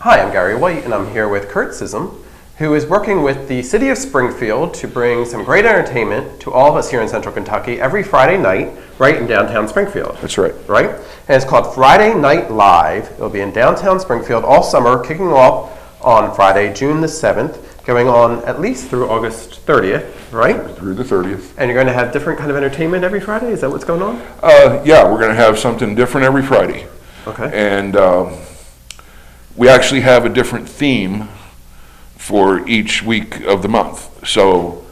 Hi, I'm Gary White, and I'm here with Kurt Sissom, who is working with the city of Springfield to bring some great entertainment to all of us here in Central Kentucky every Friday night, right in downtown Springfield. That's right. Right? And it's called Friday Night Live. It'll be in downtown Springfield all summer, kicking off on Friday, June the 7th, going on at least through August 30th, right? Through the 30th. And you're going to have different kind of entertainment every Friday? Is that what's going on? Yeah, we're going to have something different every Friday. Okay. And we actually have a different theme for each week of the month. So,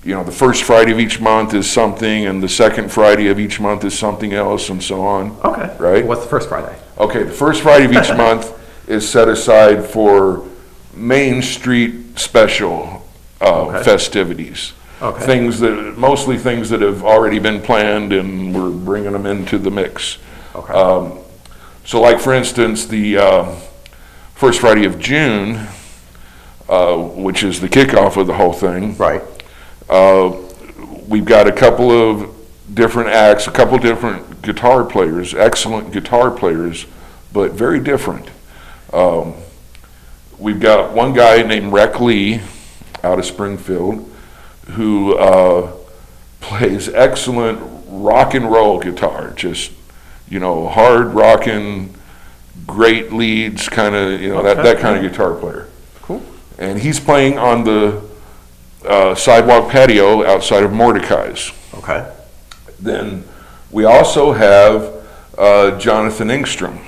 you know, the first Friday of each month is something, and the second Friday of each month is something else, and so on. Okay. Right? What's the first Friday? Okay, the first Friday of each month is set aside for Main Street special festivities. Okay. Mostly things that have already been planned, and we're bringing them into the mix. Okay. So like, for instance, the first Friday of June, which is the kickoff of the whole thing. Right. We've got a couple of different acts, a couple different guitar players, excellent guitar players, but very different. We've got one guy named Rec Lee out of Springfield who plays excellent rock and roll guitar, just, you know, hard rocking, great leads, kind of, you know, that kind of guitar player. Cool. And he's playing on the sidewalk patio outside of Mordecai's. Okay. Then we also have Jonathan Engstrom,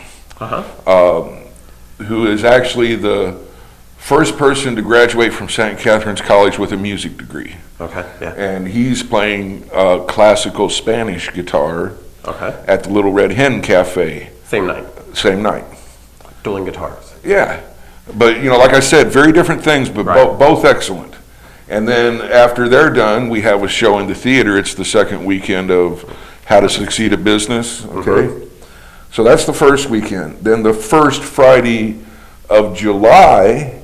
who is actually the first person to graduate from St. Catherine's College with a music degree. Okay, yeah. And he's playing classical Spanish guitar at the Little Red Hen Cafe. Same night. Same night. Dueling guitars. Yeah. But, you know, like I said, very different things, but both excellent. And then after they're done, we have a show in the theater. It's the second weekend of How to Succeed at Business. Okay. So that's the first weekend. Then the first Friday of July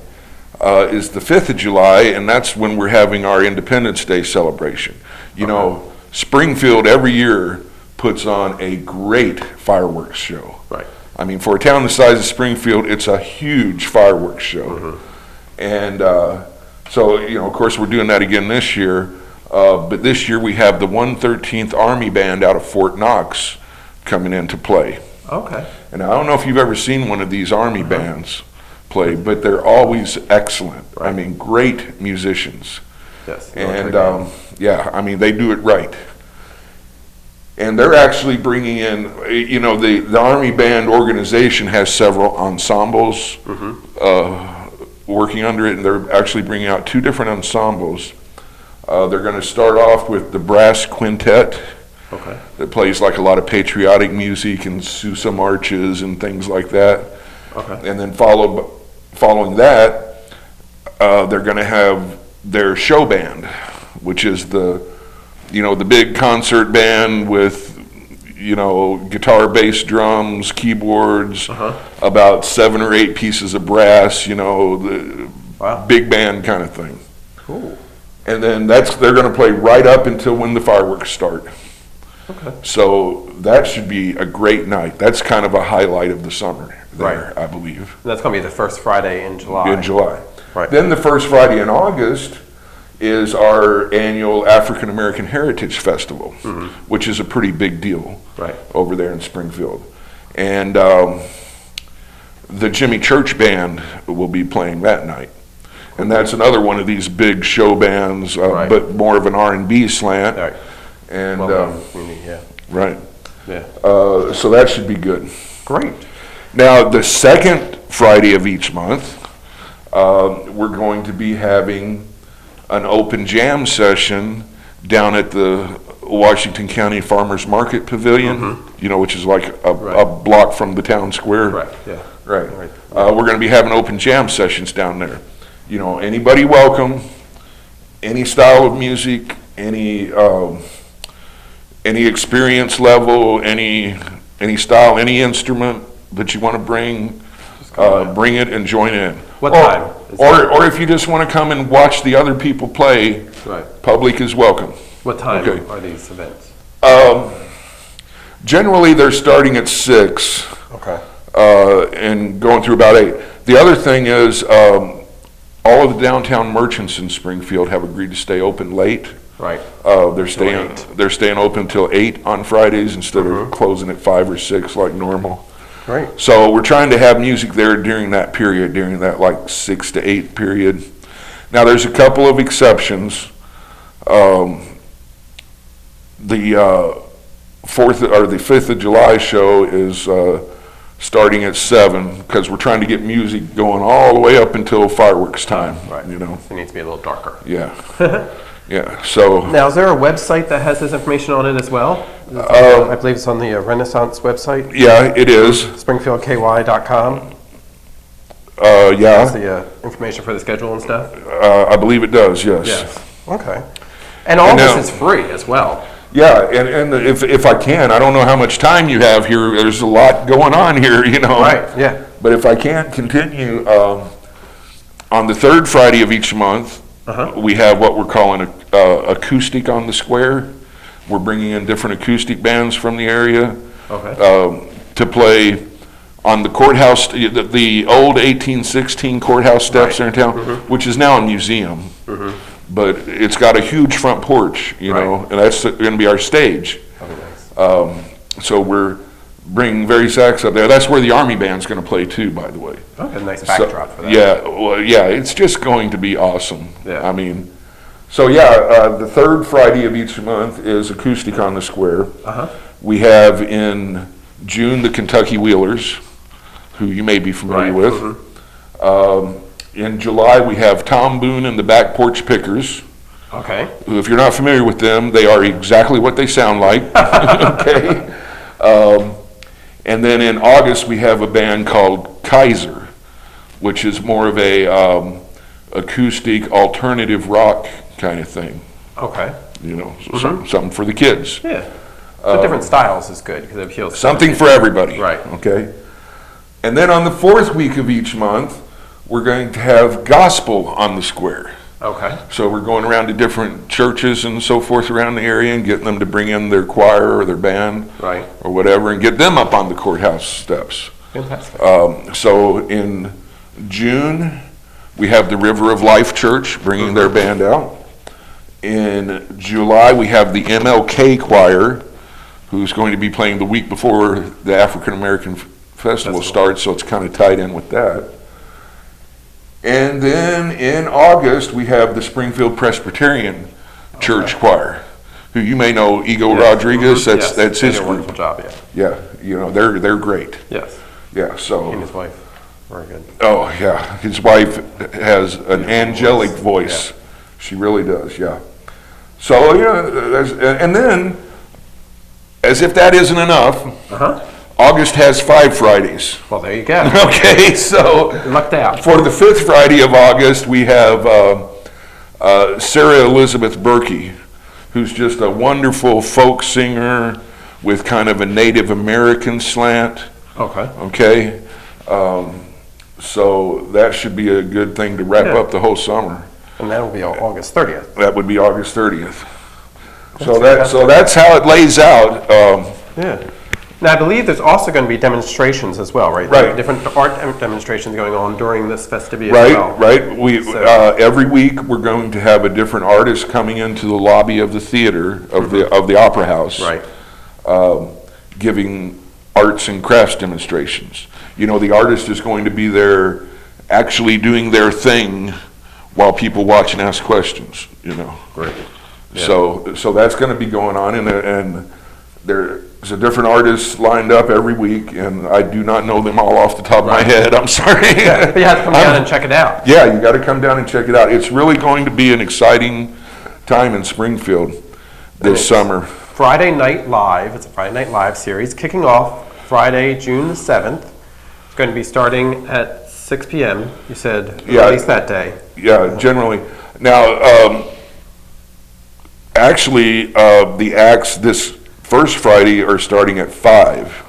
is the 5th of July, and that's when we're having our Independence Day celebration. You know, Springfield every year puts on a great fireworks show. Right. I mean, for a town the size of Springfield, it's a huge fireworks show. And so, you know, of course, we're doing that again this year. But this year we have the 113th Army Band out of Fort Knox coming into play. Okay. And I don't know if you've ever seen one of these Army bands play, but they're always excellent. Right. I mean, great musicians. Yes. And yeah, I mean, they do it right. And they're actually bringing in, you know, the Army Band organization has several ensembles working under it, and they're actually bringing out two different ensembles. They're going to start off with the brass quintet that plays like a lot of patriotic music and Sousa marches and things like that. And then following that, they're going to have their show band, which is the big concert band with, you know, guitar, bass, drums, keyboards, about 7 or 8 pieces of brass, you know, the big band kind of thing. Cool. And then they're going to play right up until when the fireworks start. So that should be a great night. That's kind of a highlight of the summer there, I believe. And that's going to be the first Friday in July. In July. Right. Then the first Friday in August is our annual African American Heritage Festival, which is a pretty big deal over there in Springfield. And the Jimmy Church Band will be playing that night. And that's another one of these big show bands, but more of an R&B slant. Right. And right. Yeah. So that should be good. Great. Now, the second Friday of each month, we're going to be having an open jam session down at the Washington County Farmers Market Pavilion, you know, which is like a block from the town square. We're going to be having open jam sessions down there. You know, anybody welcome, any style of music, any experience level, any style, any instrument that you want to bring it and join in. What time? Or if you just want to come and watch the other people play, public is welcome. What time are these events? Generally, they're starting at 6 and going through about 8. The other thing is, all of the downtown merchants in Springfield have agreed to stay open late. Right. They're staying open until 8 on Fridays instead of closing at 5 or 6 like normal. Right. So we're trying to have music there during that period, during that like 6 to 8 period. Now there's a couple of exceptions. The 5th of July show is starting at 7 because we're trying to get music going all the way up until fireworks time. Right. You know. So it needs to be a little darker. Yeah. Yeah. So now, is there a website that has this information on it as well? I believe it's on the Renaissance website. Yeah, it is. SpringfieldKY.com. Yeah. That's the information for the schedule and stuff. I believe it does. Yes. Yes. Okay. And all this is free as well. Yeah, and if I can, I don't know how much time you have here. There's a lot going on here, you know. Right. Yeah. But if I can continue, on the third Friday of each month, we have what we're calling acoustic on the square. We're bringing in different acoustic bands from the area to play on the courthouse, the old 1816 courthouse steps there in town, which is now a museum. But it's got a huge front porch, you know, and that's going to be our stage. So we're bringing various acts up there. That's where the Army Band's going to play too, by the way. Okay, nice backdrop for that. Yeah, well, yeah, it's just going to be awesome. Yeah. I mean, so yeah, the third Friday of each month is acoustic on the square. We have in June the Kentucky Wheelers, who you may be familiar with. In July, we have Tom Boone and the Back Porch Pickers. Okay. Who, if you're not familiar with them, they are exactly what they sound like. Okay. And then in August, we have a band called Kaiser, which is more of a acoustic alternative rock kind of thing. Okay. You know, so something for the kids. Yeah. So different styles is good because it appeals. Something for everybody. Right. Okay. And then on the fourth week of each month, we're going to have gospel on the square. Okay. So we're going around to different churches and so forth around the area and getting them to bring in their choir or their band or whatever and get them up on the courthouse steps. Fantastic. So in June, we have the River of Life Church bringing their band out. In July, we have the MLK Choir, who's going to be playing the week before the African American Festival starts, so it's kind of tied in with that. And then in August, we have the Springfield Presbyterian Church Choir, who you may know, Ego Rodriguez. That's his group. Wonderful job, Yeah, you know, they're great. Yes. Yeah, so. He and his wife, very good. Oh, yeah, his wife has an angelic voice. Yeah. She really does, yeah. So, yeah, and then, as if that isn't enough, August has 5 Fridays. Well, there you go. Okay, so lucked out. For the 5th Friday of August, we have Sarah Elizabeth Berkey, who's just a wonderful folk singer with kind of a Native American slant. Okay. So that should be a good thing to wrap up the whole summer. And that will be August 30th. That would be August 30th. So that's how it lays out. Yeah. Now, I believe there's also going to be demonstrations as well, right? Right. Different art demonstrations going on during this festivity as well. Right. Every week we're going to have a different artist coming into the lobby of the theater, of the Opera House. Right. Giving arts and crafts demonstrations. You know, the artist is going to be there actually doing their thing while people watch and ask questions, you know. Great. Yeah. So that's going to be going on, and there's a different artist lined up every week, and I do not know them all off the top of my head. I'm sorry. Yeah, but you have to come down and check it out. Yeah, you got to come down and check it out. It's really going to be an exciting time in Springfield this summer. Friday Night Live. It's a Friday Night Live series kicking off Friday, June the 7th. It's going to be starting at 6 p.m. You said at least that day. Yeah, generally. Now, actually, the acts this first Friday are starting at 5.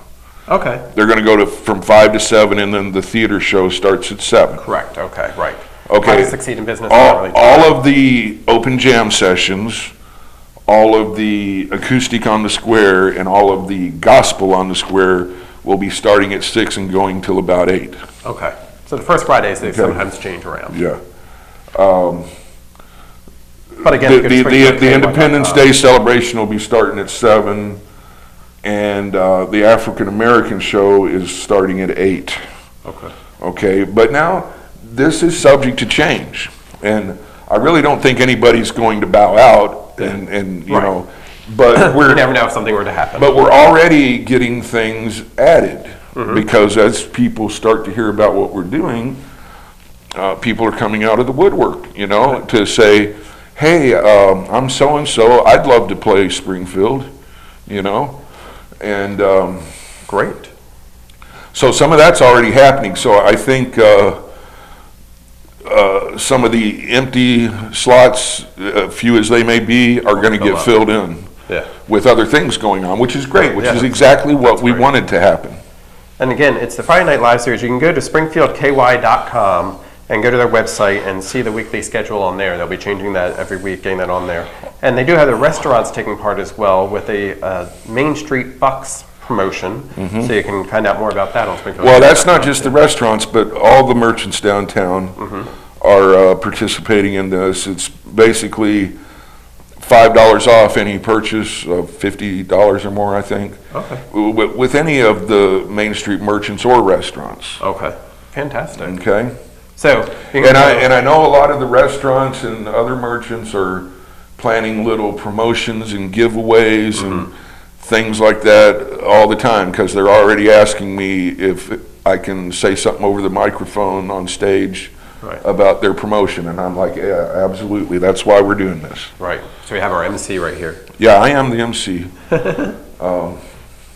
Okay. They're going to go from 5 to 7, and then the theater show starts at 7. Correct. Okay. Right. Okay. How to succeed in business. All of the open jam sessions, all of the acoustic on the square, and all of the gospel on the square will be starting at 6 and going till about 8. Okay. So the first Fridays, they sometimes change around. Yeah. But again, The Independence Day celebration will be starting at 7, and the African American show is starting at 8. Okay. Okay, but now this is subject to change, and I really don't think anybody's going to bow out, and you know, but You never know if something were to happen. but we're already getting things added because as people start to hear about what we're doing, people are coming out of the woodwork, you know, to say, hey, I'm so-and-so, I'd love to play Springfield, you know, and Great. so some of that's already happening. So I think some of the empty slots, few as they may be, are going to get filled in Yeah. with other things going on, which is great, which Yeah, is exactly what we great. wanted to happen. And again, it's the Friday Night Live series. You can go to springfieldky.com and go to their website and see the weekly schedule on there. They'll be changing that every week, getting that on there. And they do have the restaurants taking part as well with a Main Street Bucks promotion. So you can find out more about that on Springfield. Well, that's not just the restaurants, but all the merchants downtown are participating in this. It's basically $5 off any purchase of $50 or more, I think. Okay. With any of the Main Street merchants or restaurants. Okay. Fantastic. Okay. So, you can And I know a lot of the restaurants and other merchants are planning little promotions and giveaways and things like that all the time, because they're already asking me if I can say something over the microphone on stage about their promotion, and I'm like, yeah, absolutely, that's why we're doing this. Right. So we have our MC right here. Yeah, I am the MC.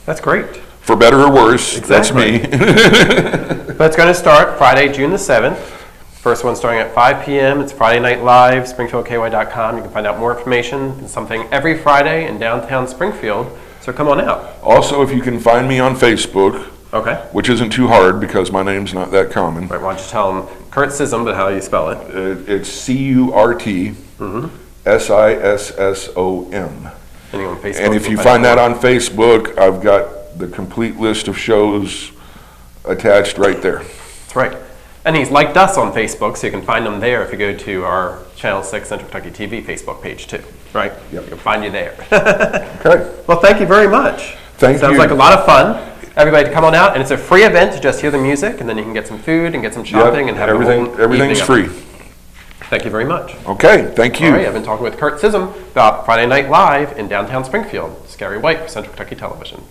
That's great. For better or worse, Exactly. that's me. But it's going to start Friday, June the 7th. First one starting at 5 p.m. It's Friday Night Live, springfieldky.com. You can find out more information. It's something every Friday in downtown Springfield. So come on out. Also, if you can find me on Facebook, Okay. which isn't too hard because my name's not that common. Right, why don't you tell them Kurt Sissom, but how you spell it? It's CURT SISSOM. And on Facebook. And if you find that on Facebook, I've got the complete list of shows attached right there. That's right. And he's liked us on Facebook, so you can find him there if you go to our Channel 6 Central Kentucky TV Facebook page too, right? Yep. He'll find you there. Okay. Well, thank you very much. Thank Sounds you. like a lot of fun. Everybody to come on out, and it's a free event to just hear the music, and then you can get some food and get some shopping and have everything's free. Thank you very much. Okay, thank you. All right, I've been talking with Kurt Sissom about Friday Night Live in downtown Springfield. Scary White for Central Kentucky Television.